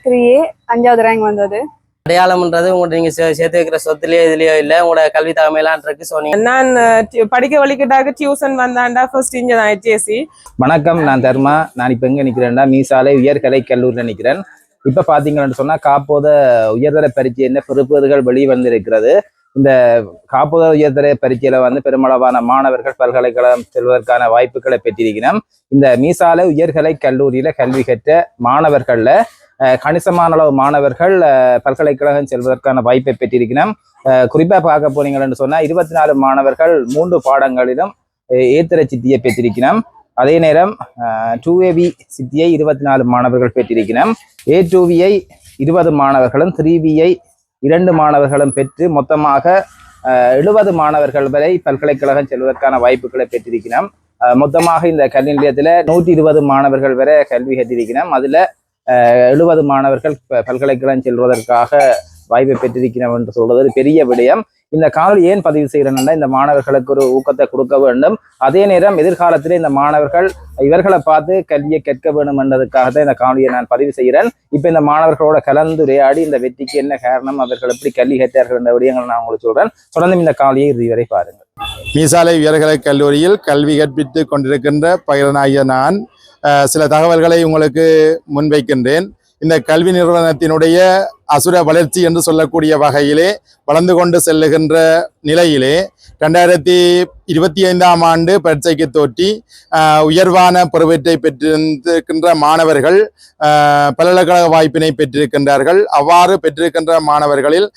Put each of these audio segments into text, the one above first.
3A 5வது rank வந்தது. அடையாளம்ன்றது உங்கள்கிட்ட நீங்க சேர்த்து வைக்கிற சொத்துலயோ இதுலயோ இல்ல உங்களோட கல்வி தகமையெல்லாம் இருக்கு. சொன்னீங்க நான் படிக்க வலிக்கிட்டாக டியூஷன் வந்தாண்டா ஃபர்ஸ்ட் இங்க தான் HSC. வணக்கம், நான் தர்மா. நான் இப்போ எங்கே நிற்கிறேன்னா மீசாலை உயர்கலை கல்லூரியில் நிற்கிறேன். இப்போ பார்த்தீங்கன்னு சொன்னால் காப்போத உயர்தர பரீட்சை பெறுபேறுகள் வெளிவந்திருக்கிறது. இந்த காப்போத உயர்தர பரீட்சையில பெருமளவான மாணவர்கள் பல்கலைக்கழகம் செல்வதற்கான வாய்ப்புகளை பெற்றிருக்கிறோம். இந்த மீசாலை உயர்கலை கல்லூரியில கல்வி கற்ற மாணவர்கள்ல கணிசமான அளவு மாணவர்கள் பல்கலைக்கழகம் செல்வதற்கான வாய்ப்பை பெற்றிருக்கிறோம். குறிப்பாக பார்க்க போனீங்கன்னு சொன்னா 24 மாணவர்கள் 3 பாடங்களிலும் ஏத்திர சித்தியை பெற்றிருக்கிறோம். அதே நேரம் 2AB சித்தியை 24 மாணவர்கள் பெற்றிருக்கிறோம். A2Bயை 20 மாணவர்களும் 3Bயை 2 மாணவர்களும் பெற்று மொத்தமாக 70 மாணவர்கள் வரை பல்கலைக்கழகம் செல்வதற்கான வாய்ப்புகளை பெற்றிருக்கிறோம். மொத்தமாக இந்த கல்வி நிலையத்தில் 120 மாணவர்கள் வரை கல்வி கற்றிருக்கிறோம். அதுல 70 மாணவர்கள் பல்கலைக்கழகம் செல்வதற்காக வாய்ப்பை பெற்றிருக்கிறோம் என்று சொல்றது பெரிய விடயம். இந்த காணொலி ஏன் பதிவு செய்யறேன்னா, இந்த மாணவர்களுக்கு ஒரு ஊக்கத்தை கொடுக்க வேண்டும். அதே நேரம் எதிர்காலத்திலே இந்த மாணவர்கள் இவர்களை பார்த்து கல்வியை கற்க வேண்டும் என்றதுக்காக தான் இந்த காணொலியை நான் பதிவு செய்கிறேன். இப்போ இந்த மாணவர்களோட கலந்துரையாடி இந்த வெற்றிக்கு என்ன காரணம், அவர்கள் எப்படி கல்வி கற்றார்கள் என்ற விடயங்களை நான் உங்களுக்கு சொல்றேன். தொடர்ந்து இந்த காணொலியை இறுதி வரை பாருங்கள். மீசாலை உயர்கலை கல்லூரியில் கல்வி கற்பித்து கொண்டிருக்கின்ற பயிரனாகிய நான் சில தகவல்களை உங்களுக்கு முன்வைக்கின்றேன். இந்த கல்வி நிறுவனத்தினுடைய அசுர வளர்ச்சி என்று சொல்லக்கூடிய வகையிலே வளர்ந்து கொண்டு செல்லுகின்ற நிலையிலே 2025ஆம் ஆண்டு பரீட்சைக்கு தோற்றி உயர்வான பெறுபேற்றை பெற்றிருக்கின்ற மாணவர்கள் பல்கலைக்கழக வாய்ப்பினை பெற்றிருக்கின்றார்கள். அவ்வாறு பெற்றிருக்கின்ற மாணவர்களில்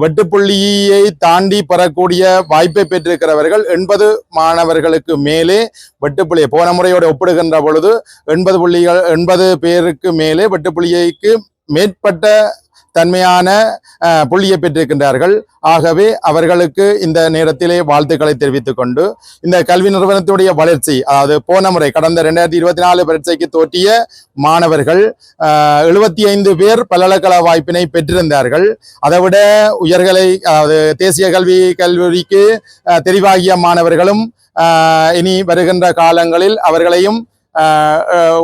வெட்டுப்புள்ளியை தாண்டி பெறக்கூடிய வாய்ப்பை பெற்றிருக்கிறவர்கள் 80 மாணவர்களுக்கு மேலே வெட்டுப்புள்ளியை போன முறையோடு ஒப்பிடுகின்ற பொழுது 80 பேருக்கு மேலே வெட்டுப்புள்ளியைக்கு மேற்பட்ட தன்மையான புள்ளியை பெற்றிருக்கின்றார்கள். ஆகவே அவர்களுக்கு இந்த நேரத்திலே வாழ்த்துக்களை தெரிவித்துக் கொண்டு இந்த கல்வி நிறுவனத்துடைய வளர்ச்சி, அதாவது போன முறை கடந்த 2024 பரீட்சைக்கு தோற்றிய மாணவர்கள் 75 பேர் பல்கலைக்கழக வாய்ப்பினை பெற்றிருந்தார்கள். அதைவிட உயர்கலை, அதாவது தேசிய கல்விக்கு தெரிவாகிய மாணவர்களும் இனி வருகின்ற காலங்களில் அவர்களையும்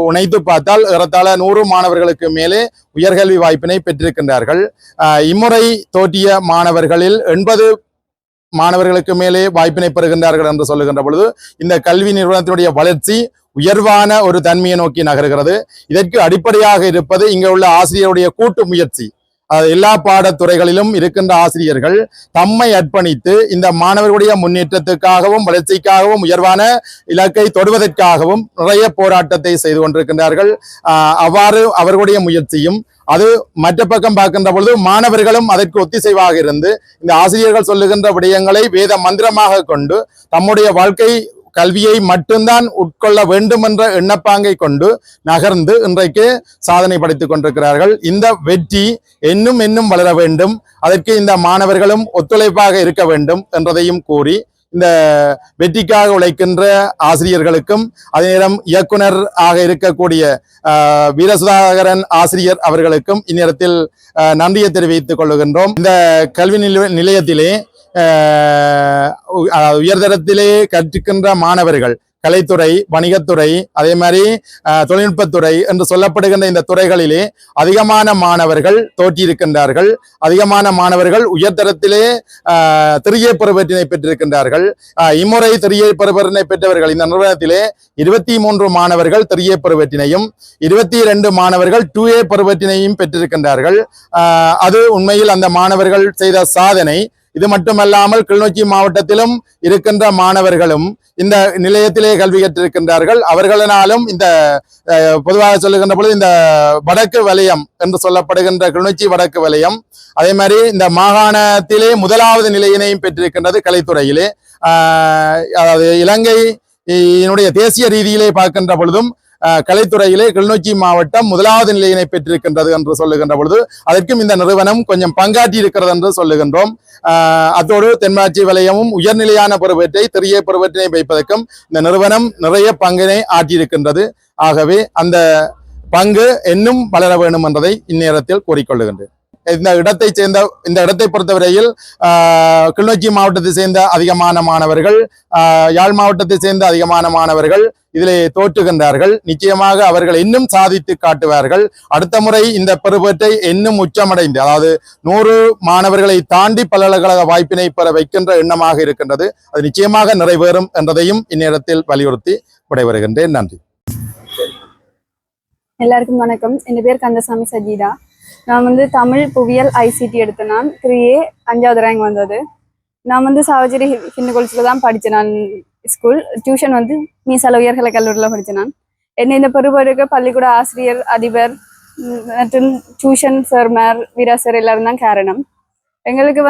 உணைத்து பார்த்தால் ஏறத்தாழ 100 மாணவர்களுக்கு மேலே உயர்கல்வி வாய்ப்பினை பெற்றிருக்கின்றார்கள். இம்முறை தோற்றிய மாணவர்களில் 80 மாணவர்களுக்கு மேலே வாய்ப்பினை பெறுகின்றார்கள் என்று சொல்லுகின்ற பொழுது இந்த கல்வி நிறுவனத்தினுடைய வளர்ச்சி உயர்வான ஒரு தன்மையை நோக்கி நகர்கிறது. இதற்கு அடிப்படையாக இருப்பது இங்க உள்ள ஆசிரியருடைய கூட்டு முயற்சி. எல்லா பாடத்துறைகளிலும் இருக்கின்ற ஆசிரியர்கள் தம்மை அர்ப்பணித்து இந்த மாணவர்களுடைய முன்னேற்றத்துக்காகவும் வளர்ச்சிக்காகவும் உயர்வான இலக்கை தொடுவதற்காகவும் நிறைய போராட்டத்தை செய்து கொண்டிருக்கின்றார்கள். அவ்வாறு அவர்களுடைய முயற்சியும் அது மற்ற பக்கம் பார்க்கின்ற பொழுது மாணவர்களும் அதற்கு ஒத்திசைவாக இருந்து இந்த ஆசிரியர்கள் சொல்லுகின்ற விடயங்களை வேத மந்திரமாக கொண்டு தம்முடைய வாழ்க்கை கல்வியை மட்டும்தான் உட்கொள்ள வேண்டும் என்ற எண்ணப்பாங்கை கொண்டு நகர்ந்து இன்றைக்கு சாதனை படைத்துக் கொண்டிருக்கிறார்கள். இந்த வெற்றி இன்னும் வளர வேண்டும். அதற்கு இந்த மாணவர்களும் ஒத்துழைப்பாக இருக்க வேண்டும் என்றதையும் கூறி இந்த வெற்றிக்காக உழைக்கின்ற ஆசிரியர்களுக்கும் அதே நேரம் இயக்குனர் ஆக இருக்கக்கூடிய வீரசுதாகரன் ஆசிரியர் அவர்களுக்கும் இந்நேரத்தில் நன்றியை தெரிவித்துக் கொள்ளுகின்றோம். இந்த கல்வி நிலையத்திலே உயர்தரத்திலே கற்கின்ற மாணவர்கள் கலைத்துறை, வணிகத்துறை, அதே மாதிரி தொழில்நுட்பத்துறை என்று சொல்லப்படுகின்ற இந்த துறைகளிலே அதிகமான மாணவர்கள் தோற்றியிருக்கின்றார்கள். அதிகமான மாணவர்கள் உயர்தரத்திலே 3A பெறுபேற்றினை பெற்றிருக்கின்றார்கள். இம்முறை 3A பெறுபேற்றினை பெற்றவர்கள் இந்த நிறுவனத்திலே 23 மாணவர்கள் 3A பெறுபேற்றினையும் 22 மாணவர்கள் 2A பெறுபேற்றினையும் பெற்றிருக்கின்றார்கள். அது உண்மையில் அந்த மாணவர்கள் செய்த சாதனை. இது மட்டுமல்லாமல் கிளிநொச்சி மாவட்டத்திலும் இருக்கின்ற மாணவர்களும் இந்த நிலையத்திலே கல்வி கற்றிருக்கின்றார்கள். அவர்களாலும் இந்த பொதுவாக சொல்லுகின்ற பொழுது இந்த வடக்கு வலயம் என்று சொல்லப்படுகின்ற கிளிநொச்சி வடக்கு வலயம், அதே மாதிரி இந்த மாகாணத்திலே 1வது நிலையினையும் பெற்றிருக்கின்றது கலைத்துறையிலே. அதாவது இலங்கையினுடைய தேசிய ரீதியிலே பார்க்கின்ற பொழுதும் கலைத்துறையிலே கிளிநொச்சி மாவட்டம் 1வது நிலையினை பெற்றிருக்கின்றது என்று சொல்லுகின்ற பொழுது அதற்கும் இந்த நிறுவனம் கொஞ்சம் பங்காற்றி இருக்கிறது என்று சொல்லுகின்றோம். அத்தோடு தென்மாட்சி வலயமும் உயர்நிலையான பெறுபேற்றை 3A பெறுபேற்றினை வைப்பதற்கும் இந்த நிறுவனம் நிறைய பங்கினை ஆற்றியிருக்கின்றது. ஆகவே அந்த பங்கு இன்னும் வளர வேண்டும் என்பதை இந்நேரத்தில் கூறிக்கொள்ளுகின்றேன். இந்த இடத்தை பொறுத்தவரையில் கிளிநொச்சி மாவட்டத்தை சேர்ந்த அதிகமான மாணவர்கள், யாழ் மாவட்டத்தை சேர்ந்த அதிகமான மாணவர்கள் இதிலே தோற்றுகின்றார்கள். நிச்சயமாக அவர்கள் இன்னும் சாதித்து காட்டுவார்கள். அடுத்த முறை இந்த பெறுபேற்றை இன்னும் உச்சமடைந்து, அதாவது 100 மாணவர்களை தாண்டி பல்கலைக்கழக வாய்ப்பினை பெற வைக்கின்ற எண்ணமாக இருக்கின்றது. அது நிச்சயமாக நிறைவேறும் என்றதையும் இந்நேரத்தில் வலியுறுத்தி விடைபெறுகின்றேன். நன்றி. எல்லாருக்கும் வணக்கம். என் பேர் கந்தசாமி சஜீதா. நான் தமிழ் புவியியல் ICT எடுத்தேன். நான் 3A 5வது ரேங்க் வந்தது. நான் சாவச்சேரி ஹிந்து காலேஜில் தான் படித்தேன். நான் ஸ்கூல் டியூஷன் மீசால உயர்கலை கல்லூரியில் படித்தேன். நான் என்னை இந்த பெறுபேறுக்கு பள்ளிக்கூட ஆசிரியர், அதிபர் மற்றும் டியூஷன் சார்மார், வீராசர் எல்லாரும் தான் காரணம். எங்களுக்கு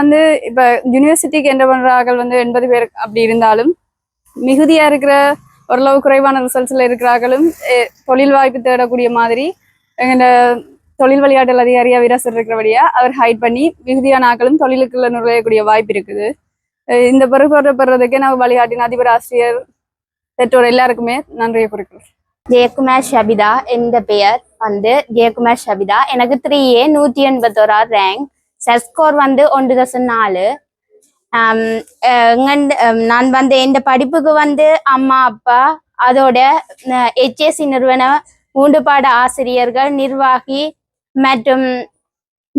இப்போ யூனிவர்சிட்டிக்கு என்டர் பண்ணுறார்கள் 80 பேர் அப்படி இருந்தாலும் மிகுதியாக இருக்கிற ஓரளவு குறைவான ரிசல்ட்ஸில் இருக்கிறார்களும் தொழில் வாய்ப்பு தேடக்கூடிய மாதிரி எங்களோட தொழில் விளையாட்டு அதிகாரியா வீராசர் இருக்கிறபடியா அவர் ஹைட் பண்ணி மிகுதியான ஆக்களும் தொழிலுக்குள்ள நுழையக்கூடிய வாய்ப்பு இருக்குது. இந்த பெறுறதுக்கே நான் வழிகாட்டின அதிபர், ஆசிரியர், பெற்றோர் எல்லாருக்குமே நன்றியை குறிக்கிறேன். ஜெயக்குமார் ஷபிதா. எந்த பெயர் ஜெயக்குமார் ஷபிதா. எனக்கு 3A 181 ரேங்க். Set score 1.4. நான் இந்த படிப்புக்கு அம்மா, அப்பா, அதோட HSC நிறுவன 3 பாட ஆசிரியர்கள், நிர்வாகி மற்றும்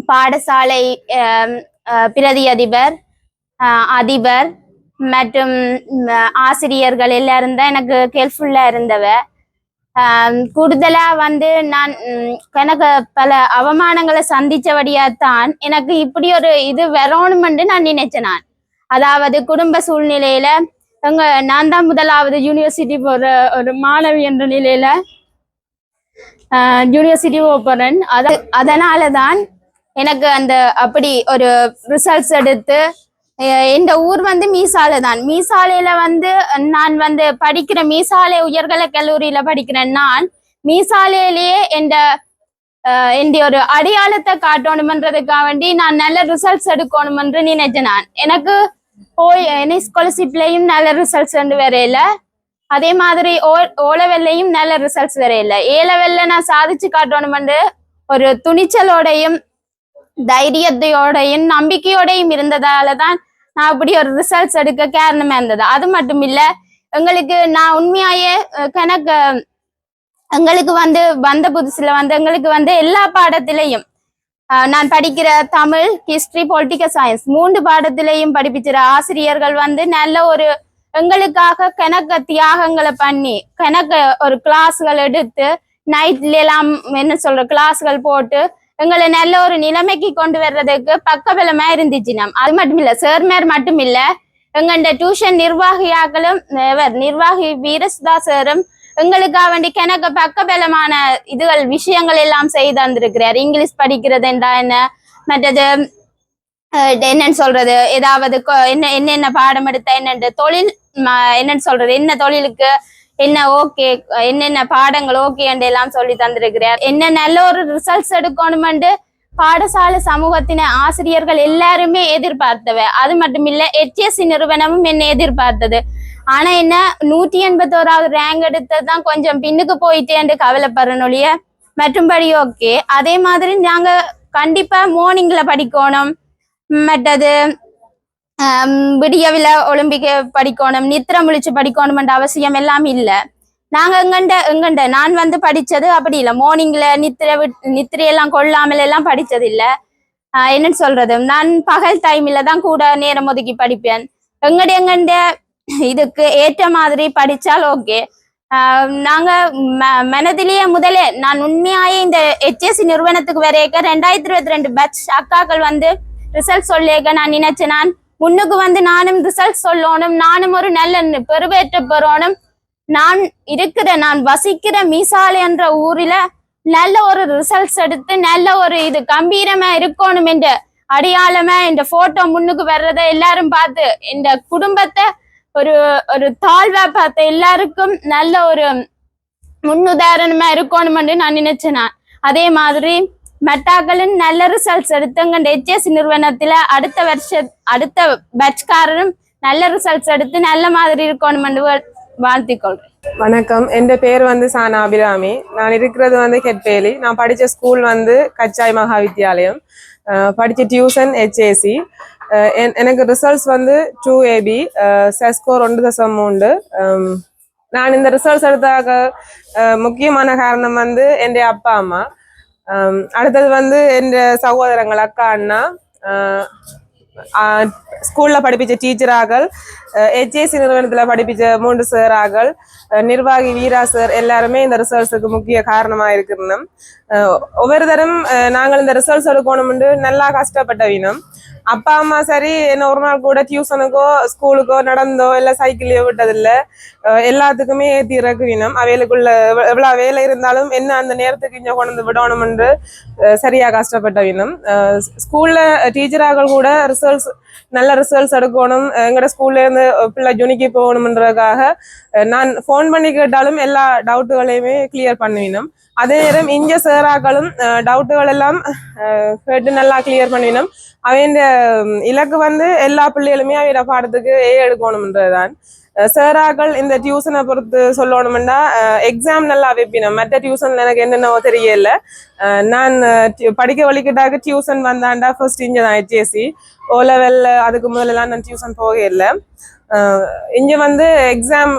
பாடசாலை பிரதி அதிபர், அதிபர் மற்றும் ஆசிரியர்கள் எல்லாரும் தான் எனக்கு ஹெல்ப்ஃபுல்லா இருந்தவ. கூடுதலா நான் எனக்கு பல அவமானங்களை சந்திச்சபடியாத்தான் எனக்கு இப்படி ஒரு இது வரணும்னு நான் நினைச்சேன். நான் அதாவது குடும்ப சூழ்நிலையில நான் தான் முதலாவது யூனிவர்சிட்டி போற ஒரு மாணவி என்ற நிலையில யூனிவர்சிட்டி போறேன். அதனாலதான் எனக்கு அந்த அப்படி ஒரு ரிசல்ட்ஸ் எடுத்து இந்த ஊர் மீசாலை தான். மீசாலையில நான் படிக்கிற மீசாலை உயர்கலை கல்லூரியில படிக்கிறேன். நான் மீசாலையிலேயே எந்த ஒரு அடையாளத்தை காட்டணும்ன்றதுக்காக வேண்டி நான் நல்ல ரிசல்ட்ஸ் எடுக்கணும்னு நினைச்சேன். நான் எனக்கு ஸ்காலர்ஷிப்லயும் நல்ல ரிசல்ட்ஸ் வரையில, அதே மாதிரி ஓலவெல்லையும் நல்ல ரிசல்ட்ஸ் வரையில. ஏலவெல்ல நான் சாதிச்சு காட்டணும்னு ஒரு துணிச்சலோடையும் தைரியத்தையோடையும் நம்பிக்கையோடையும் இருந்ததாலதான் நான் அப்படி ஒரு ரிசல்ட்ஸ் எடுக்க காரணமா இருந்தது. அது மட்டும் இல்ல, எங்களுக்கு நான் உண்மையாயே கணக்கு எங்களுக்கு வந்த புதுசுல எங்களுக்கு எல்லா பாடத்திலையும் நான் படிக்கிற தமிழ், ஹிஸ்டரி, பொலிட்டிக்கல் சயின்ஸ் 3 பாடத்திலையும் படிப்பிச்சிற ஆசிரியர்கள் நல்ல ஒரு எங்களுக்காக கணக்க தியாகங்களை பண்ணி கணக்க ஒரு கிளாஸ்கள் எடுத்து நைட்ல எல்லாம் கிளாஸ்கள் போட்டு எங்களை நல்ல ஒரு நிலைமைக்கு கொண்டு வர்றதுக்கு பக்கபலமா இருந்துச்சு. அது மட்டும் இல்ல, சேர்மேர் மட்டும் இல்ல, எங்கள்ட டியூஷன் நிர்வாகியாக்களும் நிர்வாகி வீரசுதா சாரும் எங்களுக்காக வேண்டி கணக்கு பக்கபலமான விஷயங்கள் எல்லாம் செய்து தந்திருக்கிறார். இங்கிலீஷ் படிக்கிறது என்ன, மற்றது என்னன்னு சொல்றது, ஏதாவது என்னென்ன பாடம் எடுத்த என்னென்ன தொழில் என்னன்னு சொல்றது, என்ன தொழிலுக்கு என்ன ஓகே, என்னென்ன பாடங்கள் ஓகே என்று எல்லாம் சொல்லி தந்திருக்கிறார். என்ன நல்ல ஒரு ரிசல்ட்ஸ் எடுக்கணுமென்று பாடசாலை சமூகத்தின ஆசிரியர்கள் எல்லாருமே எதிர்பார்த்தவ. அது மட்டும் இல்ல, HSC நிறுவனமும் என்ன எதிர்பார்த்தது. ஆனா என்ன 181வது ரேங்க் எடுத்ததுதான் கொஞ்சம் பின்னுக்கு போயிட்டேன்னு கவலைப்படுறனொழிய மற்றும்படி ஓகே. அதே மாதிரி நாங்க கண்டிப்பா மார்னிங்ல படிக்கணும், மற்றது விடியவில ஒலிம்பிக் படிக்கணும், நித்திர முழிச்சு படிக்கணும்ன்ற அவசியம் எல்லாம் இல்ல. நாங்க எங்கண்ட நான் படிச்சது அப்படி இல்லை. மார்னிங்ல நித்திரையெல்லாம் கொள்ளாமல் எல்லாம் படிச்சது இல்ல. என்னன்னு சொல்றது, நான் பகல் டைம்ல தான் கூட நேரம் ஒதுக்கி படிப்பேன். எங்கண்ட இதுக்கு ஏற்ற மாதிரி படிச்சால் ஓகே. நாங்க மனதிலேயே முதலே நான் உண்மையாயே இந்த HSC நிறுவனத்துக்கு வரைக்க 2022 பேட்ச் அக்காக்கள் ரிசல்ட் சொல்லிக்க நான் நினைச்சேன். நான் முன்னுக்கு நானும் ரிசல்ட் சொல்லணும், நானும் ஒரு நல்ல பெருவேற்ற பெறணும், நான் வசிக்கிற மீசாலை என்ற ஊரில நல்ல ஒரு ரிசல்ட்ஸ் எடுத்து நல்ல ஒரு இது கம்பீரமா இருக்கணும் என்ற அடையாளமா இந்த போட்டோ முன்னுக்கு வர்றத எல்லாரும் பார்த்து இந்த குடும்பத்தை ஒரு தாழ்வா பார்த்த எல்லாருக்கும் நல்ல ஒரு முன்னுதாரணமா இருக்கணும்னு நான் நினைச்சேன். அதே மாதிரி மெட்டாக்களின் நல்ல ரிசல்ட்ஸ் எடுத்துங்க HSC நிறுவனத்துல அடுத்த பேட்ச்காரரும் நல்ல ரிசல்ட்ஸ் எடுத்து நல்ல மாதிரி இருக்கணும்னு வாழ்த்திக்கொள்றேன். வணக்கம். என் பேர் சானா அபிராமி. நான் இருக்கிறது கெட்பேலி. நான் படிச்ச ஸ்கூல் கச்சாய் மகா வித்தியாலயம். படித்த டியூஷன் ஹெச்ஏசி. எனக்கு ரிசல்ட்ஸ் வந்து 2AB, செஸ்கோர் 1.3. நான் இந்த ரிசல்ட்ஸ் எடுத்தாக முக்கியமான காரணம் வந்து என் அப்பா அம்மா, அடுத்தது வந்து என் சகோதரங்கள் அக்கா அண்ணா, ஸ்கூல்ல படிப்பிச்ச டீச்சராகள், ஹெச்ஏசி நிறுவனத்தில் படிப்பிச்ச 3 சாராகள், நிர்வாகி வீரா சார் எல்லாருமே இந்த ரிசல்ட்ஸுக்கு முக்கிய காரணமா இருக்கணும். ஒவ்வொரு தரம் நாங்கள் இந்த ரிசல்ட்ஸ் எடுக்கணும்னு நல்லா கஷ்டப்பட்ட வீணம். அப்பா அம்மா சரி என்ன ஒரு நாள் கூட டியூஷனுக்கோ ஸ்கூலுக்கோ நடந்தோ இல்லை சைக்கிளையோ விட்டதில்லை. எல்லாத்துக்குமே ஏற்றி இறக்குவினம். அவைகளுக்குள்ள எவ்வளவு வேலை இருந்தாலும் என்ன அந்த நேரத்துக்கு இங்கே கொண்டு வந்து விடணும்ன்று சரியா கஷ்டப்பட்ட வீணம். ஸ்கூல்ல டீச்சராக கூட நல்ல ரிசல்ட்ஸ் எடுக்கணும், எங்களோட ஸ்கூல்ல இருந்து பிள்ளை ஜுனிக்கு போகணும்ன்றதுக்காக நான் ஃபோன் பண்ணி கேட்டாலும் எல்லா டவுட்டுகளையுமே கிளியர் பண்ணுவினோம். அதே நேரம் இங்க சேராக்களும் டவுட்டுகள் எல்லாம் கேட்டு நல்லா கிளியர் பண்ணினோம். அவையின் இலக்கு வந்து எல்லா பிள்ளைகளுமே அவையோட பாடத்துக்கு எடுக்கணும்ன்றதுதான். சேராக்கள் இந்த டியூஷனை பொறுத்து சொல்லணும்னா எக்ஸாம் நல்லா வைப்பினோம். மற்ற டியூஷன்ல எனக்கு என்னென்னவோ தெரியல. நான் படிக்க வலிக்கிட்டாக்க டியூஷன் வந்தாண்டா ஃபர்ஸ்ட் இங்கே தான் ஹெச்ஏசி. ஓ லெவல்ல அதுக்கு முதலெல்லாம் நான் டியூஷன் போக இல்லை. இங்க வந்து எக்ஸாம்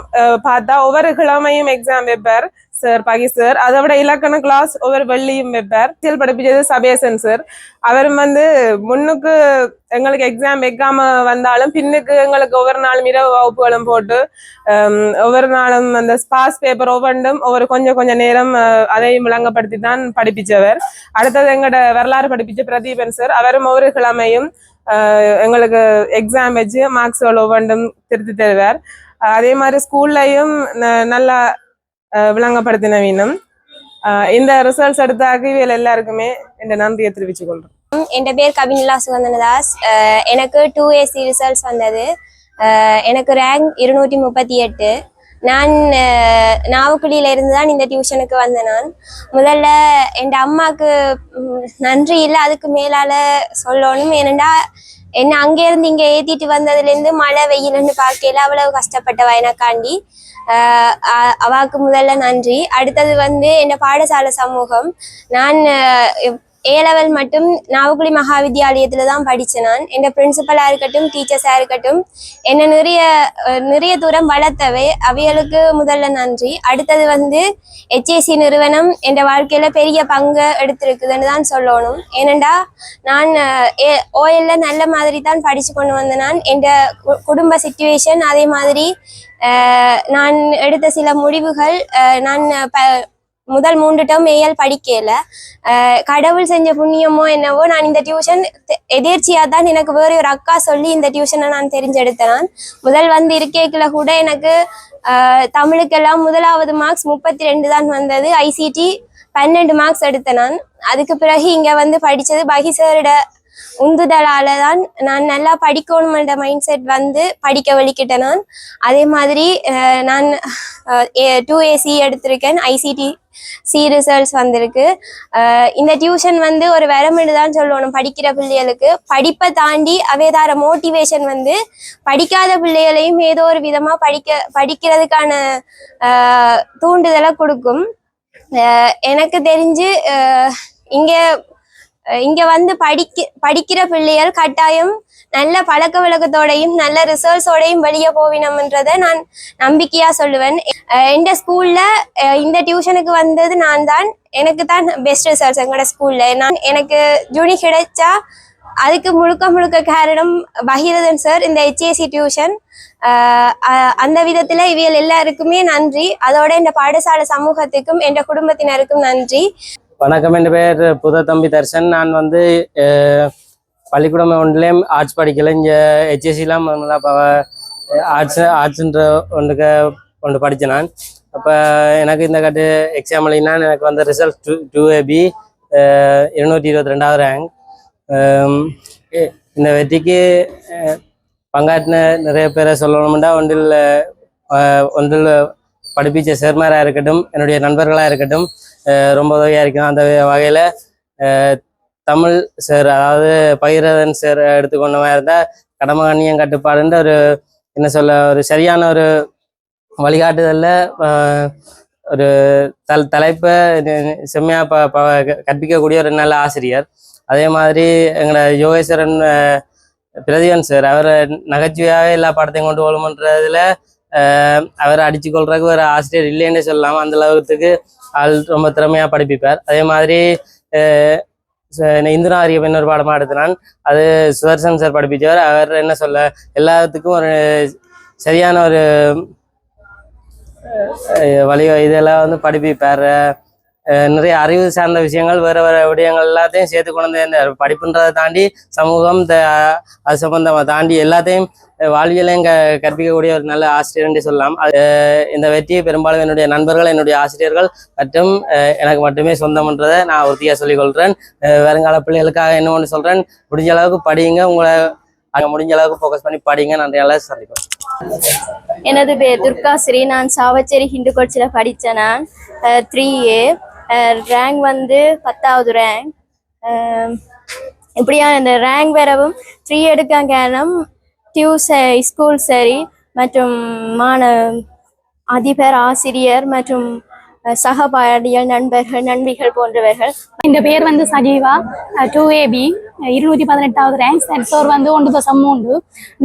பார்த்தா ஒவ்வொரு கிழமையும் எக்ஸாம் வைப்பார் சார், பகி சார். அதை விட இலக்கண கிளாஸ் ஒவ்வொரு வெள்ளியும் வைப்பார். படிப்பிச்சது சபேசன் சார். அவரும் வந்து முன்னுக்கு எங்களுக்கு எக்ஸாம் வைக்காம வந்தாலும் பின்னுக்கு எங்களுக்கு ஒவ்வொரு நாளும் இரவு வகுப்புகளும் போட்டு ஒவ்வொரு நாளும் அந்த ஸ்பாஸ் பேப்பர் ஒவ்வொன்றும் கொஞ்சம் நேரம் அதையும் விளங்கப்படுத்தி தான் படிப்பிச்சவர். அடுத்தது எங்களோட வரலாறு படிப்பிச்ச பிரதீபன் சார். அவரும் ஒவ்வொரு கிழமையும் எங்களுக்கு எக்ஸாம் வச்சு மார்க்ஸ்கள் ஒவ்வொன்றும் திருத்தி தருவார். அதே மாதிரி ஸ்கூல்லையும் நல்லா விளங்கப்படுத்தின வீணம். இந்த ரிசல்ட்ஸ் எடுத்தாக்க இவையில் எல்லாருக்குமே இந்த நன்றியை தெரிவித்துக் கொள்றேன். என் பேர் கவினிலா சுகந்தனதாஸ். எனக்கு 2AC ரிசல்ட்ஸ் வந்தது. எனக்கு ரேங்க் 238. நான் நாவக்குழியில இருந்து தான் இந்த டியூஷனுக்கு வந்தேன். நான் முதல்ல என் அம்மாவுக்கு நன்றி இல்லை, அதுக்கு மேலால சொல்லணும். ஏனெண்டா என்ன அங்கேருந்து இங்கே ஏற்றிட்டு வந்ததுலேருந்து மழை வெயில்னு பார்க்கல அவ்வளவு கஷ்டப்பட்டவா எனக்காண்டி. அவாக்கு முதல்ல நன்றி. அடுத்தது வந்து என் பாடசாலை சமூகம். நான் A level மட்டும் நாவக்குழி மகா வித்தியாலயத்துல தான் படித்தேன். நான் என் பிரின்சிபலாக இருக்கட்டும் டீச்சர்ஸாக இருக்கட்டும் என்னை நிறைய தூரம் வளர்த்தவை, அவைகளுக்கு முதல்ல நன்றி. அடுத்தது வந்து ஹெச்ஏசி நிறுவனம் என் வாழ்க்கையில பெரிய பங்கு எடுத்திருக்குதுன்னு தான் சொல்லணும். ஏனெண்டா நான் ஓஎல்ல நல்ல மாதிரி தான் படித்து கொண்டு வந்தேன். நான் என் குடும்ப சிச்சுவேஷன் அதே மாதிரி நான் எடுத்த சில முடிவுகள், நான் முதல் 3 டேர்ம் ஏஎல் படிக்கல. கடவுள் செஞ்ச புண்ணியமோ என்னவோ நான் இந்த டியூஷன் எதிர்ச்சியா தான் எனக்கு வேற ஒரு அக்கா சொல்லி இந்த டியூஷனை நான் தெரிஞ்செடுத்தேன். நான் முதல் வந்து இருக்கைக்குள்ள கூட எனக்கு தமிழுக்கெல்லாம் முதலாவது மார்க்ஸ் 32 தான் வந்தது. ஐசிடி 12 மார்க்ஸ் எடுத்தேன். நான் அதுக்கு பிறகு இங்க வந்து படிச்சது பகிசரோட உந்துதலால தான் நான் நல்லா படிக்கணும்ன்ற மைண்ட் செட் வந்து படிக்க வலிக்கிட்டேன். நான் அதே மாதிரி நான் 2AC எடுத்திருக்கேன். ICT C ரிசல்ட்ஸ் வந்திருக்கு. இந்த டியூஷன் வந்து ஒரு வரமென்று தான் சொல்லணும் படிக்கிற பிள்ளைகளுக்கு. படிப்பை தாண்டி அவைதார மோட்டிவேஷன் வந்து படிக்காத பிள்ளைகளையும் ஏதோ ஒரு விதமா படிக்கிறதுக்கான தூண்டுதலை கொடுக்கும். எனக்கு தெரிஞ்சு இங்க வந்து படிக்கிற பிள்ளைகள் கட்டாயம் நல்ல பழக்க வழக்கத்தோடையும் நல்ல ரிசல்ட்ஸோடையும் வெளியே போவினம்ன்றதை நான் நம்பிக்கையா சொல்லுவேன். எந்த ஸ்கூல்ல இந்த டியூஷனுக்கு வந்தது நான் தான். எனக்கு தான் பெஸ்ட் ரிசல்ட்ஸ் எங்களோட ஸ்கூல்ல. எனக்கு ஜூனி கிடைச்சா அதுக்கு முழுக்க காரணம் பகீரதன் சார், இந்த ஹெச்ஏசி டியூஷன். அந்த விதத்துல இவியல் எல்லாருக்குமே நன்றி. அதோட இந்த பாடசாலை சமூகத்துக்கும் என் குடும்பத்தினருக்கும் நன்றி. வணக்கம், என் பேர் புதத்தம்பி தர்ஷன். நான் வந்து பள்ளிக்கூடம் ஒன்றுலேயும் ஆர்ட்ஸ் படிக்கலை. இங்கே ஹெச்எஸ்சிலாம் ஆர்ட்ஸுன்ற ஒன்று படித்தேன் நான். அப்போ எனக்கு இந்த கட்டு எக்ஸாம் எழுதினா எனக்கு வந்த ரிசல்ட் 2AB 222வது ரேங்க். இந்த வெற்றிக்கு பங்காற்றின நிறைய பேரை சொல்லணும்னா ஒன்றில் படிப்பிச்ச சேர்மாராக இருக்கட்டும், என்னுடைய நண்பர்களாக இருக்கட்டும், ரொம்ப உதவியாக இருக்கும். அந்த வகையில் தமிழ் சார், அதாவது பகீரதன் சார் எடுத்துக்கொண்ட மாதிரி இருந்தால் கடமகண்ணியம் கட்டுப்பாடுன்ற ஒரு சரியான ஒரு வழிகாட்டுதலில் ஒரு தலைப்பை செம்மையாக கற்பிக்கக்கூடிய ஒரு நல்ல ஆசிரியர். அதே மாதிரி எங்களோட யோகேஸ்வரன் பிரதீபன் சார் அவர் நகைச்சுவையாக எல்லா படத்தையும் கொண்டு போகணுன்றதுல அவரை அடிச்சு கொள்றதுக்கு ஒரு ஆசிரியர் இல்லைன்னே சொல்லலாம். அந்த அளவுக்கு ஆள் ரொம்ப திறமையாக படிப்பிப்பார். அதே மாதிரி இந்து நாகரிகம் இன்னொரு பாடமாக எடுத்தினான். அது சுதர்சன் சார் படிப்பிச்சவர். அவர் என்ன சொல்ல எல்லாத்துக்கும் ஒரு சரியான ஒரு வழி இதெல்லாம் வந்து படிப்பிப்பார். நிறைய அறிவு சார்ந்த விஷயங்கள் வேறு வேறு விடயங்கள் எல்லாத்தையும் சேர்த்து கொண்டு வந்து படிப்புன்றதை தாண்டி சமூகம் அது சம்பந்தமாக தாண்டி எல்லாத்தையும் வாழ்வியலையும் கற்பிக்கக்கூடிய ஒரு நல்ல ஆசிரியர்ன்றே சொல்லலாம். இந்த வெற்றியை பெரும்பாலும் என்னுடைய நண்பர்கள், என்னுடைய ஆசிரியர்கள் மற்றும் எனக்கு மட்டுமே சொந்தம்ன்றதை நான் உறுதியாக சொல்லிக்கொள்கிறேன். வருங்கால பிள்ளைகளுக்காக என்ன ஒன்று சொல்கிறேன், முடிஞ்ச அளவுக்கு படிங்க, உங்களை அங்கே முடிஞ்ச அளவுக்கு ஃபோக்கஸ் பண்ணி படிங்க. நிறைய அளவு சந்திப்போம். எனது பேர் துர்காஸ்ரீ. நான் சாவச்சேரி ஹிந்து கோட்ஸில் படித்தேன். நான் 3A ரேங்க் வந்து 10வது ரேங்க். இப்படியா இந்த ரேங்க் வரவும் 3 எடுக்க காரணம் ஸ்கூல் சரி மற்றும் அதிபர், ஆசிரியர் மற்றும் சக பாடியல், நண்பர்கள், நண்பிகள் போன்றவர்கள். இந்த பேர் வந்து சஜீவா, 2AB 218வது ரேங்க். சென்சோர் வந்து 1.3.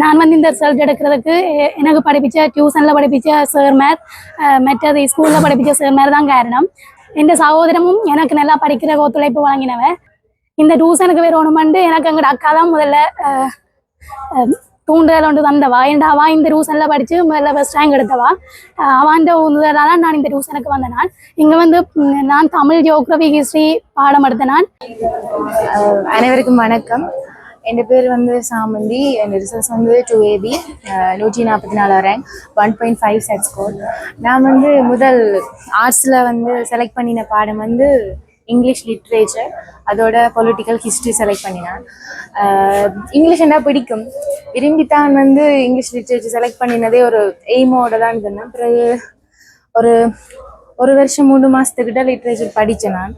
நான் வந்து இந்த ரிசல்ட் எடுக்கிறதுக்கு எனக்கு படிப்பிச்ச டியூஷனில் படிப்பிச்ச சேர்மார், மற்றது ஸ்கூலில் படிப்பிச்ச சேர்மார் தான் காரணம். இந்த சகோதரமும் எனக்கு நல்லா படிக்கிற ஒத்துழைப்பு வழங்கினவ. இந்த டியூஷனுக்கு வேணுமெண்டு எனக்கு எங்களோட அக்கா தான் முதல்ல தூண்டுதல் ஒன்று தந்தவா. ஏன்டாவா இந்த டியூஷனில் படித்து முதல்ல ஃபர்ஸ்ட் ரேங்க் எடுத்தவா. அவாண்ட உந்துதலால் நான் இந்த டியூஷனுக்கு வந்தேன். நான் இங்கே வந்து நான் தமிழ், ஜியோகிராஃபி, ஹிஸ்ட்ரி பாடம் எடுத்தேன். நான் அனைவருக்கும் வணக்கம். என் பேர் வந்து சாமந்தி. என் ரிசல்ட்ஸ் வந்து 2AB 144 ரேங்க், 1.5 செட் ஸ்கோர். நான் வந்து முதல் ஆர்ட்ஸில் வந்து செலக்ட் பண்ணின பாடம் வந்து இங்கிலீஷ் லிட்ரேச்சர், அதோட பொலிட்டிக்கல் ஹிஸ்ட்ரி செலக்ட் பண்ணினேன். இங்கிலீஷ் என்ன பிடிக்கும், விரும்பித்தான் வந்து இங்கிலீஷ் லிட்ரேச்சர் செலக்ட் பண்ணினதே ஒரு எய்மோட தான் இருந்தேன். பிறகு ஒரு வருஷம் 3 மாதத்துக்கிட்ட லிட்ரேச்சர் படித்தேன். நான்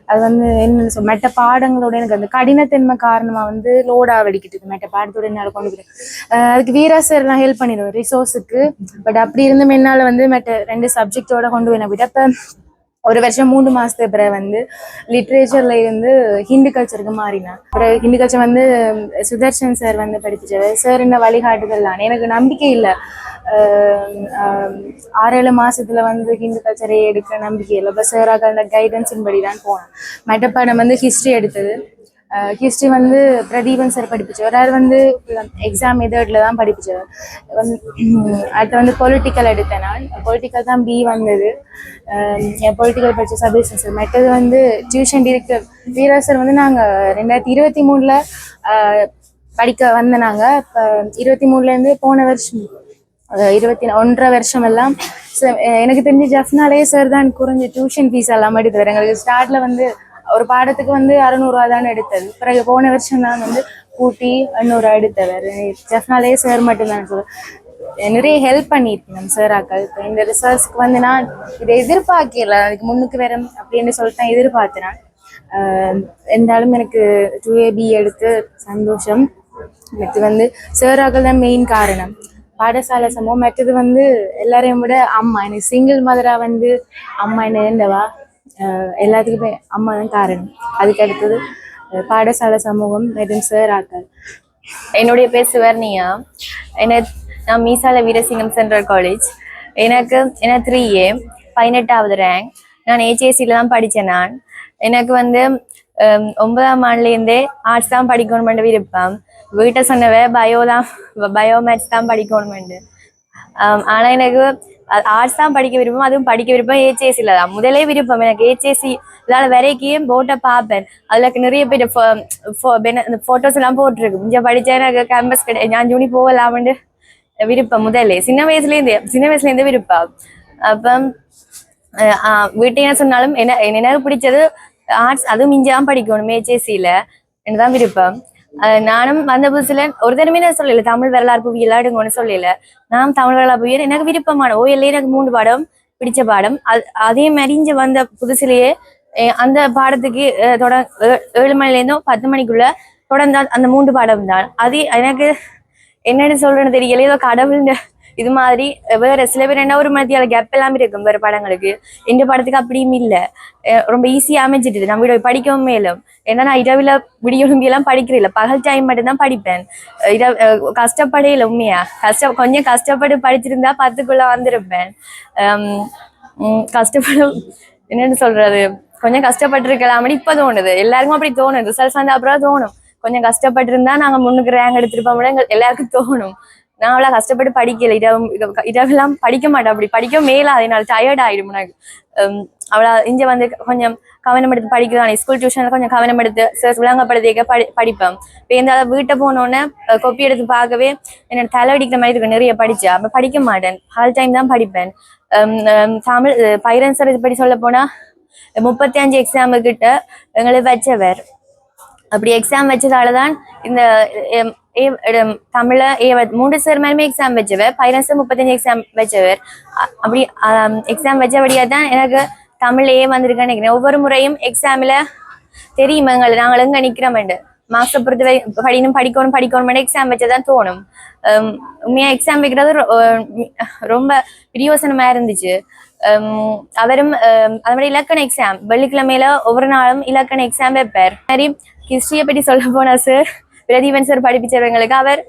அது வந்து என்ன மெட்ட பாடங்களோட எனக்கு அந்த கடினத்தன்மை காரணமாக வந்து லோடாக வெடிக்கிட்டு மெட்ட பாடத்தோட என்னால் கொண்டு போய் அதுக்கு வீரா சார்லாம் ஹெல்ப் பண்ணிடுவேன் ரிசோர்ஸுக்கு. பட் அப்படி இருந்தும் என்னால் வந்து மெட்ட 2 சப்ஜெக்டோட கொண்டு போய் நான் விட. இப்போ ஒரு வருஷம் 3 மாதத்துக்கு பிறகு வந்து லிட்ரேச்சரில் இருந்து ஹிந்து கல்ச்சருக்கு மாறினேன். அப்புறம் ஹிந்து கல்ச்சர் வந்து சுதர்ஷன் சார் வந்து படிப்பிச்சவர். சார் என்ன வழிகாட்டுதல் தான். எனக்கு நம்பிக்கை இல்லை, 6-7 மாதத்தில் வந்து ஹிந்து கல்ச்சரை எடுக்க நம்பிக்கை இல்லை. இப்போ சாராக அந்த கைடன்ஸின் படி தான் போனேன். மெட்டப்பாடம் வந்து ஹிஸ்ட்ரி எடுத்தது. ஹிஸ்ட்ரி வந்து பிரதீபன் சார் படிப்பிச்சவர். அது வந்து எக்ஸாம் மெத்தடில் தான் படிப்பிச்சவர். வந்து அடுத்து வந்து பொலிட்டிக்கல் எடுத்தேன். நான் பொலிட்டிக்கல் தான் B வந்தது. பொலிட்டிக்கல் படித்த சபீஷன் சார். மற்றது வந்து டியூஷன் டிரெக்டர் வீரா சார் வந்து நாங்கள் 2023 படிக்க வந்தேன். நாங்கள் இப்போ 23லேருந்து போன வருஷம் 21.5 வருஷம் எல்லாம் எனக்கு தெரிஞ்சு ஜஃப்னாலே சார் தான் குறைஞ்ச டியூஷன் ஃபீஸ் எல்லாம் எடுத்தவர். எங்களுக்கு ஸ்டார்ட்ல வந்து ஒரு பாடத்துக்கு வந்து 600 ரூபா தான் எடுத்தது. பிறகு போன வருஷம் தான் வந்து கூட்டி 800 எடுத்தவர். ஜஃப்னாலே சார் மட்டும்தான் சொல்லுவேன். நிறைய ஹெல்ப் பண்ணியிருக்கேன் நம்ம சாராக்கள். இப்போ இந்த ரிசர்ச்க்கு வந்து நான் இதை எதிர்பார்க்கல, அதுக்கு முன்னுக்கு வேற அப்படின்னு சொல்லிட்டு எதிர்பார்த்தேன். நான் இருந்தாலும் எனக்கு 2AB எடுத்து சந்தோஷம். எனக்கு வந்து சாராக்கள் தான் மெயின் காரணம். பாடசாலை சமூகம் மற்றது வந்து எல்லாரையும் விட அம்மா. எனக்கு சிங்கிள் மதரா வந்து அம்மா என்ன இருந்தவா, எல்லாத்துக்குமே அம்மா தான் காரணம். அதுக்கு அடுத்தது பாடசாலை சமூகம் மற்றும் சாராக்கள். என்னுடைய பேர் சுவர்ணியா. நான் மீசால வீரசிங்கம் சென்ட்ரல் காலேஜ். எனக்கு 3A 18வது ரேங்க். நான் HACல தான் படித்தேன். நான் எனக்கு வந்து 9ஆம் ஆண்டுலேருந்தே ஆர்ட்ஸ் தான் படிக்கணுமெண்டு விருப்பம். வீட்டை சொன்னவே பயோ மேத்ஸ் தான் படிக்கணுமெண்டு. ஆனால் எனக்கு ஆர்ட்ஸ் தான் படிக்க விருப்பம். அதுவும் படிக்க விருப்பம் HACல தான் முதலே விருப்பம். எனக்கு HAC இதால் வரைக்கும் போட்டை பார்ப்பேன். அதில் நிறைய பேர் ஃபோட்டோஸ் எல்லாம் போட்டிருக்கு. கொஞ்சம் படித்தா எனக்கு கேம்பஸ் நான் ஜூனி போகலாம்னு விருப்பம். முதலே சின்ன வயசுலேருந்து விருப்பம். அப்போ வீட்டை என்ன சொன்னாலும் எனக்கு பிடிச்சது ஆர்ட்ஸ், அதுவும் இஞ்சாம் படிக்கணும் HACல தான் விருப்பம். நானும் வந்த புதுசுல ஒரு தடவை நான் சொல்லல தமிழ் வரலாறு புவியெல்லாம் எடுங்கன்னு சொல்லல. நான் தமிழ் வரலாறு புவியல் எனக்கு விருப்பமான OL எனக்கு 3 பாடம் பிடிச்ச பாடம். அதே மாதிரி இங்க வந்த புதுசுலேயே அந்த பாடத்துக்கு 7 மணிலேருந்தோ 10 மணிக்குள்ள தொடர்ந்து அந்த 3 பாடம் தான். அது எனக்கு என்னன்னு சொல்றேன்னு தெரியல. ஏதோ கடவுள் இது மாதிரி வேற சில பேர் என்ன ஒரு மத்தியால கேப் எல்லாம் இருக்கும் வேற படங்களுக்கு. இந்த படத்துக்கு அப்படியும் இல்லை, ரொம்ப ஈஸியா அமைஞ்சிட்டு நம்ம வீட படிக்கவும் மேலும். ஏன்னா நான் இரவுல விடியொலும்பி எல்லாம் படிக்கிறேன், பகல் டைம் மட்டும் தான் படிப்பேன். கஷ்டப்படையில உண்மையா கொஞ்சம் கஷ்டப்பட்டு படிச்சிருந்தா 10க்குள்ள வந்திருப்பேன். கஷ்டப்படும் என்னன்னு சொல்றது, கொஞ்சம் கஷ்டப்பட்டிருக்கலாம்னு இப்ப தோணுது. எல்லாருக்கும் அப்படி தோணும், ரிசல்ட்ஸ் வந்து அப்புறம் தோணும் கொஞ்சம் கஷ்டப்பட்டிருந்தா நாங்க முன்னுக்கு ரேங்க் எடுத்திருப்போம் எல்லாருக்கும் தோணும். நான் அவ்வளவு கஷ்டப்பட்டு படிக்கல, இரவெல்லாம் படிக்க மாட்டேன், அப்படி படிக்க மேல அதனால டயர்ட் ஆயிடும் எனக்கு. அவ்வளவு இங்க வந்து கொஞ்சம் கவனம் எடுத்து படிக்கிறானே, ஸ்கூல் டியூஷன்ல கொஞ்சம் கவனம் எடுத்து விளங்கப்படுத்திக்க படிப்பேன். இப்போ இந்த வீட்டை போனோடனே கொப்பி எடுத்து பார்க்கவே என்னோட தலைவடிக்கிற மாதிரி இருக்கு, நிறைய படிச்சா. அப்ப படிக்க மாட்டேன், ஹால் டைம் தான் படிப்பேன். தமிழ் பைரன்சர் இது படி சொல்ல போனா 35 எக்ஸாமு கிட்ட எங்களை வச்சவர். அப்படி எக்ஸாம் வச்சதாலதான் இந்த தமிழ 3 சேர்மாருமே எக்ஸாம் வச்சவர், பைரன்சர் 35 எக்ஸாம் வச்சவர். அப்படி எக்ஸாம் வச்சபடியா தான் எனக்கு தமிழ் வந்திருக்கேன்னு நினைக்கிறேன். ஒவ்வொரு முறையும் எக்ஸாம்ல தெரியும் நாங்கள் எங்க நிக்கிறோம்ண்டு, மார்க்ஸை பொறுத்த படிக்கணும் எக்ஸாம் வச்சதான் தோணும். உண்மையா எக்ஸாம் வைக்கிறது ரொம்ப பிரியோசனமா இருந்துச்சு. அவரும் அது மாதிரி இலக்கண எக்ஸாம் வெள்ளிக்கிழமையில ஒவ்வொரு நாளும் இலக்கண எக்ஸாம் வைப்பார். மாதிரி ஹிஸ்டரியை பற்றி சொல்ல போனா சார் பிரதீபன் சார் படிப்பிச்சவங்களுக்கு அவர்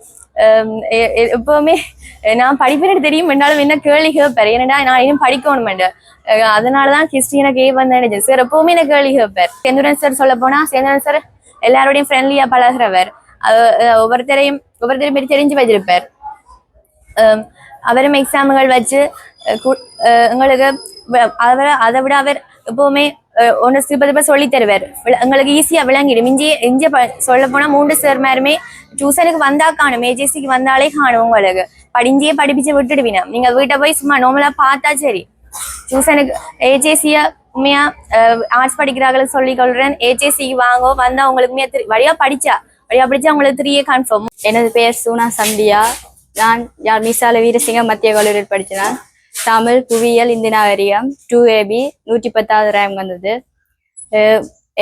எப்பவுமே நான் படிப்பேன்னு தெரியும் என்னாலும் என்ன கேள்வி கேட்பார், ஏன்னா நான் இன்னும் படிக்கணுமெண்டு. அதனாலதான் ஹிஸ்டரி எனக்கு வந்து சார் எப்பவுமே எனக்கு கேள்வி கேட்பார். சேந்தூரன் சார் சொல்ல போனா சேந்தூரன் சார் எல்லாரோடையும் ஃப்ரெண்ட்லியா பழகிறவர், ஒவ்வொருத்தரையும் பற்றி தெரிஞ்சு வச்சிருப்பார். அவரும் எக்ஸாம்கள் வச்சு எங்களுக்கு அதை விட அவர் எப்பவுமே ஒன்று சிப்ப சொல்லி தருவார், எங்களுக்கு ஈஸியா விளங்கிடும். இஞ்சி சொல்ல போனா 3 சேர்மாருமே டியூஷனுக்கு வந்தா காணும், ஏஜிசிக்கு வந்தாலே காணும். உங்களுக்கு படிஞ்சியே படிப்பிச்சு விட்டுடுவீங்க, நீங்க வீட்டை போய் சும்மா நார்மலா பார்த்தா சரி. டியூஷனுக்கு ஏஜிசிய உண்மையா ஆர்ட்ஸ் படிக்கிறார்கள் சொல்லி கொள்றேன், ஏஜிசிக்கு வாங்க வந்தா உங்களுக்கு வழியா படிச்சா உங்களுக்கு 3 கன்ஃபார்ம். எனது பெயர் சூனா சந்தியா. நான் யாழ் மீசால வீரசிங்கம் மத்திய கல்லூரியில் படித்தேன். தமிழ் புவியியல் இந்திய நாகரிகம் 2AB 110வது ரேங்க் வந்தது.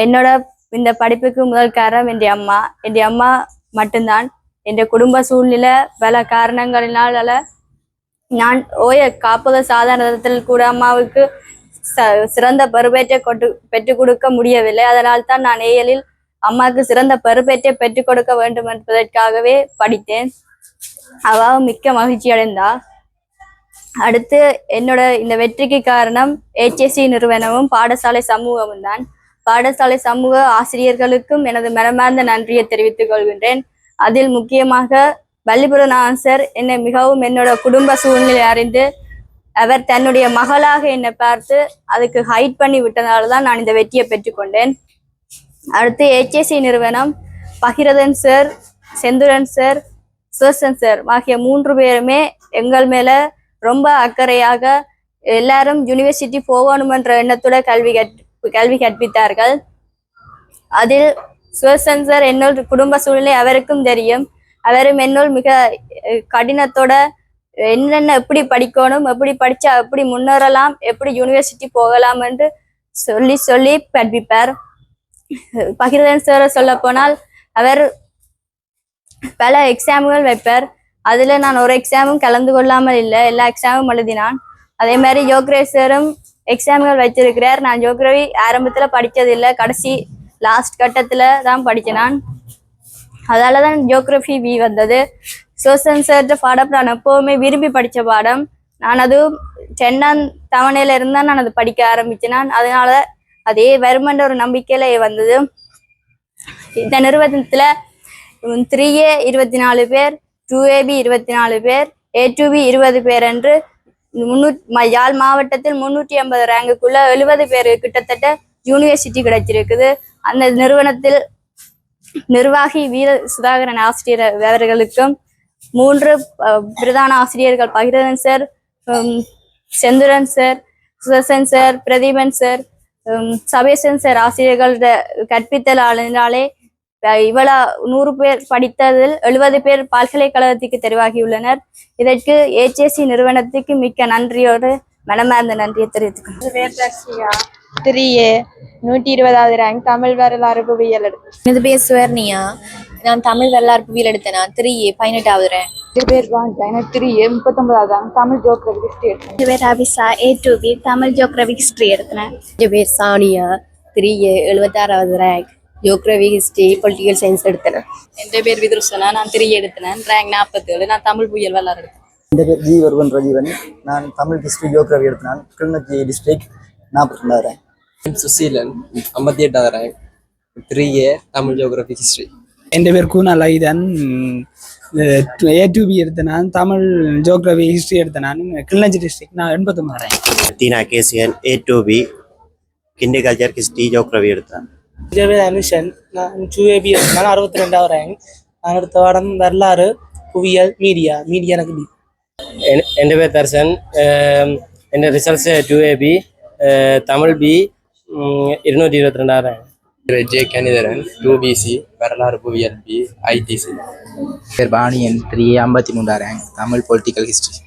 என்னோட இந்த படிப்புக்கு முதல் காரணம் என் அம்மா மட்டும்தான். என் குடும்ப சூழ்நிலை பல காரணங்களினால நான் காப்பத சாதாரணத்தில் கூட அம்மாவுக்கு சிறந்த பருப்பேற்றை பெற்றுக் கொடுக்க முடியவில்லை. அதனால் தான் நான் ஏஎலில் அம்மாவுக்கு சிறந்த பருப்பேற்றை பெற்றுக் கொடுக்க வேண்டும் என்பதற்காகவே படித்தேன். அவாவும் மிக்க மகிழ்ச்சி அடைந்தா. அடுத்து என்னோட இந்த வெற்றிக்கு காரணம் HSC நிறுவனமும் பாடசாலை சமூகமும் தான். பாடசாலை சமூக ஆசிரியர்களுக்கும் எனது மனமார்ந்த நன்றியை தெரிவித்துக் கொள்கின்றேன். அதில் முக்கியமாக வள்ளிபுரநாதன் சார் என்னை மிகவும் என்னோட குடும்ப சூழ்நிலை அறிந்து அவர் தன்னுடைய மகளாக என்னை பார்த்து அதுக்கு ஹைட் பண்ணி விட்டதால்தான் நான் இந்த வெற்றியை பெற்றுக்கொண்டேன். அடுத்து HSC நிறுவனம் Bhagirathan sir, Senthuran sir, Sudharsan sir ஆகிய 3 பேருமே எங்கள் மேல ரொம்ப அக்கறையாக எல்லாரும் யூனிவர்சிட்டி போகணும் என்ற எண்ணத்தோட கல்வி கற்பித்தார்கள். அதில் சுதர்சன் சார் என்னோட குடும்ப சூழ்நிலை அவருக்கும் தெரியும். அவரும் என்னோட மிக கடினத்தோட என்னென்ன எப்படி படிக்கணும், எப்படி படிச்சா எப்படி முன்னேறலாம், எப்படி யூனிவர்சிட்டி போகலாம் என்று சொல்லி கற்பிப்பார். பகிரதன் சார் சொல்ல போனால் அவர் பல எக்ஸாம்கள் வைப்பார். அதுல நான் ஒரு எக்ஸாமும் கலந்து கொள்ளாமல் இல்லை, எல்லா எக்ஸாமும் எழுதினான். அதே மாதிரி ஜோக்ரேசரும் எக்ஸாம்கள் வச்சிருக்கிறார். நான் ஜோக்ரவி ஆரம்பத்துல படிச்சதில்லை, கடைசி லாஸ்ட் கட்டத்துல தான் படிச்சேன். அதாலதான் ஜோக்ரஃபி B வந்தது. சோசன் சார் பாடம் நான் எப்பவுமே விரும்பி படிச்ச பாடம். நான் அது 10ஆம் தவணையில இருந்தா நான் அது படிக்க ஆரம்பிச்சேன். அதனால அதே வருமென்ற ஒரு நம்பிக்கையில வந்தது. இந்த நிறுவனத்துல 3A 24 பேர், 2AB 24 பேர், A2B 20 பேர் என்று யாழ் மாவட்டத்தில் 380 ரேங்குக்குள்ள 70 பேர் கிட்டத்தட்ட யூனிவர்சிட்டி கிடைச்சிருக்குது. அந்த நிறுவனத்தில் நிர்வாகி வீர சுதாகரன் ஆசிரியர் அவர்களுக்கும் 3 பிரதான ஆசிரியர்கள் Bhagirathan sir, Senthuran sir, Sudharsan sir, Pradeepan sir, Sabesan sir ஆசிரியர்கள் கற்பித்தலாலே இவ்வளவு 100 பேர் படித்ததில் 70 பேர் பல்கலைக்கழகத்துக்கு தெரிவாகியுள்ளனர். இதற்கு HSC நிறுவனத்துக்கு மிக்க நன்றியோடு மனமார்ந்த நன்றியை தெரிவித்துக்கொள்கிறேன். 3A 120வது ரேங்க் தமிழ் வரலாறு புவியியல் எடுத்தேன். எனது பேர் சுவர்ணியா. நான் தமிழ் வரலாறு புவியியல் எடுத்தேன். 3A 18வது rank. என் பேர் வாண்டா, எனக்கு 3A 39 தமிழ் ஜியோகிராஃபி ஹிஸ்டரி எடுத்தேன். என் பேர் Abisha, A2B Tamil geography history எடுத்தேன். என் பேர் சானியா, 3A 76வது rank, geography history political science எடுத்தேன். என் பேர் விதுருசனா, நான் 3 எடுத்தேன், ரேங்க் 47, நான் தமிழ் புயல் வரலாறு எடுத்தேன். என் பேர் ஜி வருவன் ரஜீவன், நான் தமிழ் ஹிஸ்டரி ஜியோகிராஃபி எடுத்தேன், கிளிநொச்சி டிஸ்ட்ரிக்ட் 42 ரேங்க். சுசீலன் 58வது rank, 3A Tamil geography history. என் பேர் கூனால் ஐதன், A2B எடுத்த நான் தமிழ் ஜியோகிராஃபி ஹிஸ்டரி எடுத்த நான் கிளிநொச்சி டிஸ்ட்ரிக்ட் நான் 89 ரேங்க். தீனா கேசியன் A2B கிண்டர் கல்ச்சர் ஹிஸ்டரி ஜியோகிராஃபி எடுத்தேன். என் பேர் அனுஷன், நான் 2AB எடுத்தேன், 62வது ரேங்க். நான் எடுத்த பாடம் வரலாறு, புவியியல், மீடியா எனக்கு பி. എൻ്റെ പേര് ദർശൻ, എൻ്റെ റിസൾട്ട്സ് 2AB தமிழ் B 222வது ரேங்க். ஜே கணிதரன் 2BC வரலாறு புவியியல் B ITC. பேர் Paniyan 3A 53 rank Tamil political history.